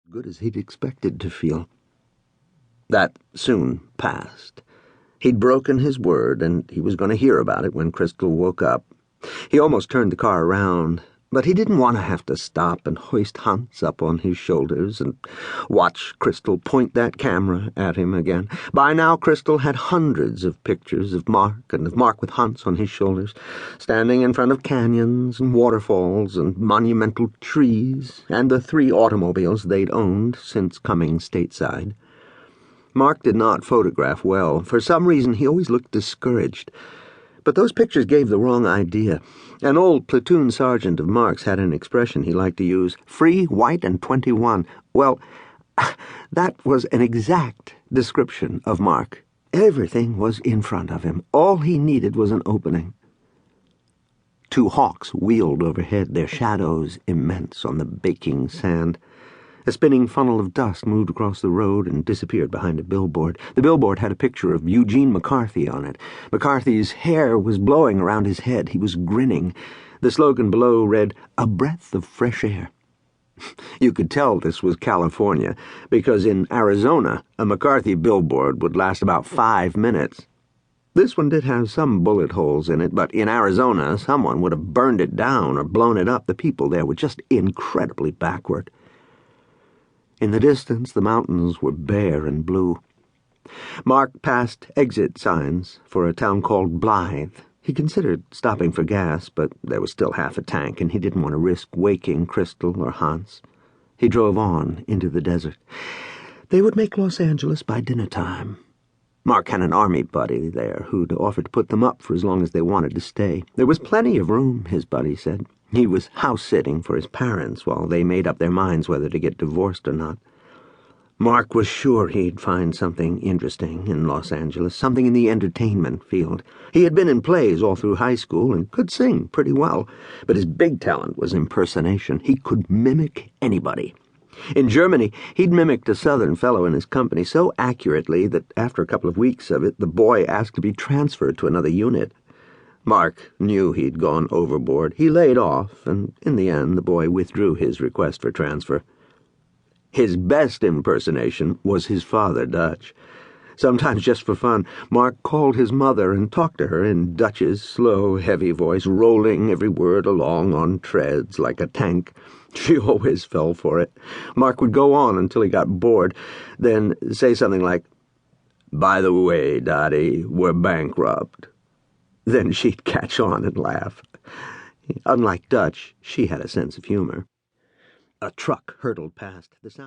good as he'd expected to feel. That soon passed. He'd broken his word, and he was going to hear about it when Krystal woke up. He almost turned the car around, but he didn't want to have to stop and hoist Hans up on his shoulders and watch Krystal point that camera at him again. By now, Krystal had hundreds of pictures of Mark and of Mark with Hans on his shoulders, standing in front of canyons and waterfalls and monumental trees and the 3 automobiles they'd owned since coming stateside. Mark did not photograph well. For some reason, he always looked discouraged. But those pictures gave the wrong idea. An old platoon sergeant of Mark's had an expression he liked to use, free, white, and 21. Well, that was an exact description of Mark. Everything was in front of him. All he needed was an opening. 2 hawks wheeled overhead, their shadows immense on the baking sand. A spinning funnel of dust moved across the road and disappeared behind a billboard. The billboard had a picture of Eugene McCarthy on it. McCarthy's hair was blowing around his head. He was grinning. The slogan below read, "A breath of fresh air." You could tell this was California, because in Arizona, a McCarthy billboard would last about 5 minutes. This one did have some bullet holes in it, but in Arizona, someone would have burned it down or blown it up. The people there were just incredibly backward. In the distance, the mountains were bare and blue. Mark passed exit signs for a town called Blythe. He considered stopping for gas, but there was still half a tank, and he didn't want to risk waking Krystal or Hans. He drove on into the desert. They would make Los Angeles by dinner time. Mark had an army buddy there who'd offered to put them up for as long as they wanted to stay. There was plenty of room, his buddy said. He was house-sitting for his parents while they made up their minds whether to get divorced or not. Mark was sure he'd find something interesting in Los Angeles, something in the entertainment field. He had been in plays all through high school and could sing pretty well, but his big talent was impersonation. He could mimic anybody. In Germany, he'd mimicked a Southern fellow in his company so accurately that after a couple of weeks of it, the boy asked to be transferred to another unit. Mark knew he'd gone overboard. He laid off, and in the end, the boy withdrew his request for transfer. His best impersonation was his father, Dutch. Sometimes, just for fun, Mark called his mother and talked to her in Dutch's slow, heavy voice, rolling every word along on treads like a tank. She always fell for it. Mark would go on until he got bored, then say something like, "By the way, Dottie, we're bankrupt." Then she'd catch on and laugh. Unlike Dutch, she had a sense of humor. A truck hurtled past. The sound